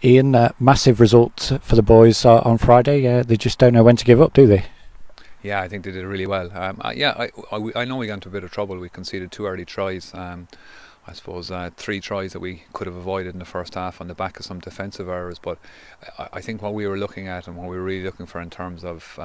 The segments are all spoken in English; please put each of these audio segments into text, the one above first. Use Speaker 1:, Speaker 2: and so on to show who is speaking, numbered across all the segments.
Speaker 1: Ian, massive result for the boys on Friday. They just don't know when to give up, do they?
Speaker 2: Yeah, I think they did really well. I know we got into a bit of trouble. We conceded 2 early tries. I suppose 3 tries that we could have avoided in the first half on the back of some defensive errors. But I think what we were looking at and what we were really looking for in terms of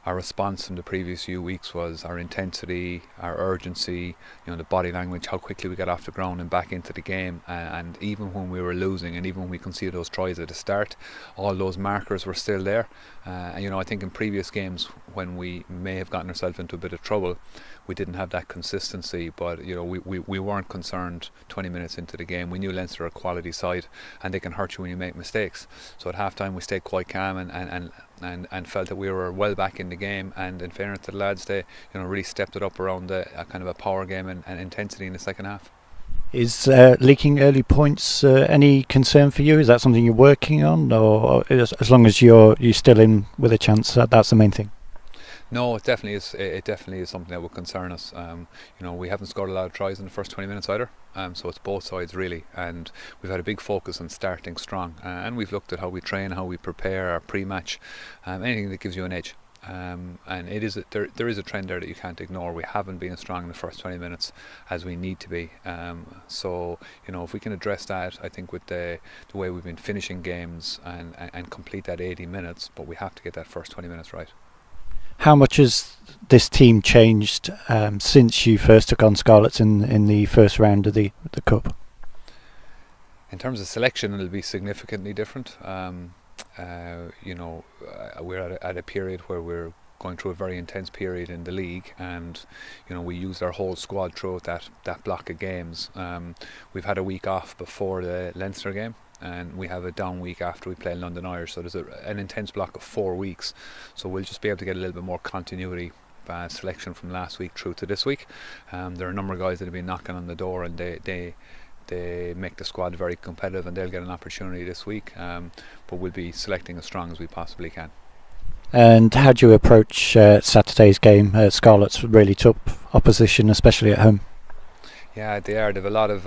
Speaker 2: our response from the previous few weeks was our intensity, our urgency, the body language, how quickly we got off the ground and back into the game. And even when we were losing and even when we conceded those tries at the start, all those markers were still there. And I think in previous games when we may have gotten ourselves into a bit of trouble, we didn't have that consistency, but we weren't concerned 20 minutes into the game. We knew Leinster are a quality side and they can hurt you when you make mistakes. So at half time we stayed quite calm and felt that we were well back in the game, and in fairness to the lads, they really stepped it up around a kind of a power game and intensity in the second half.
Speaker 1: Is leaking early points any concern for you? Is that something you're working on, or as long as you're still in with a chance, that's the main thing?
Speaker 2: No, it definitely is. It definitely is something that would concern us. We haven't scored a lot of tries in the first 20 minutes either. So it's both sides really, and we've had a big focus on starting strong. And we've looked at how we train, how we prepare our pre-match, anything that gives you an edge. And it is there is a trend there that you can't ignore. We haven't been as strong in the first 20 minutes as we need to be. So if we can address that, I think with the way we've been finishing games and complete that 80 minutes, but we have to get that first 20 minutes right.
Speaker 1: How much has this team changed since you first took on Scarlets in the first round of the Cup?
Speaker 2: In terms of selection, it'll be significantly different. We're at a period where we're going through a very intense period in the league, and we used our whole squad throughout that block of games. We've had a week off before the Leinster game, and we have a down week after we play London Irish, so there's an intense block of 4 weeks, so we'll just be able to get a little bit more continuity selection from last week through to this week. There are a number of guys that have been knocking on the door, and they make the squad very competitive, and they'll get an opportunity this week, but we'll be selecting as strong as we possibly can.
Speaker 1: And how do you approach Saturday's game? Scarlet's really tough opposition, especially at home.
Speaker 2: Yeah, they are. They have a lot of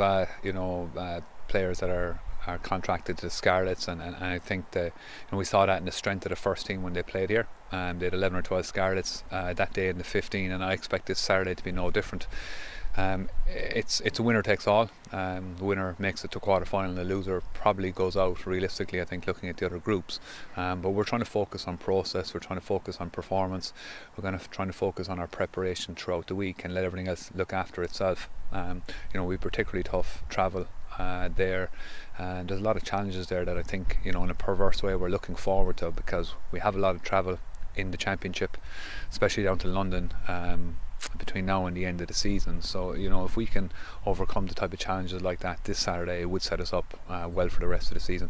Speaker 2: players that are contracted to the Scarlets, and I think that we saw that in the strength of the first team when they played here. They had 11 or 12 Scarlets that day in the 15, and I expect this Saturday to be no different. It's a winner takes all. The winner makes it to quarter final, the loser probably goes out realistically, I think, looking at the other groups. But we're trying to focus on process, we're trying to focus on performance, trying to focus on our preparation throughout the week and let everything else look after itself. We've particularly tough travel there, and there's a lot of challenges there that I think in a perverse way we're looking forward to, because we have a lot of travel in the championship, especially down to London, between now and the end of the season. So if we can overcome the type of challenges like that this Saturday, it would set us up well for the rest of the season.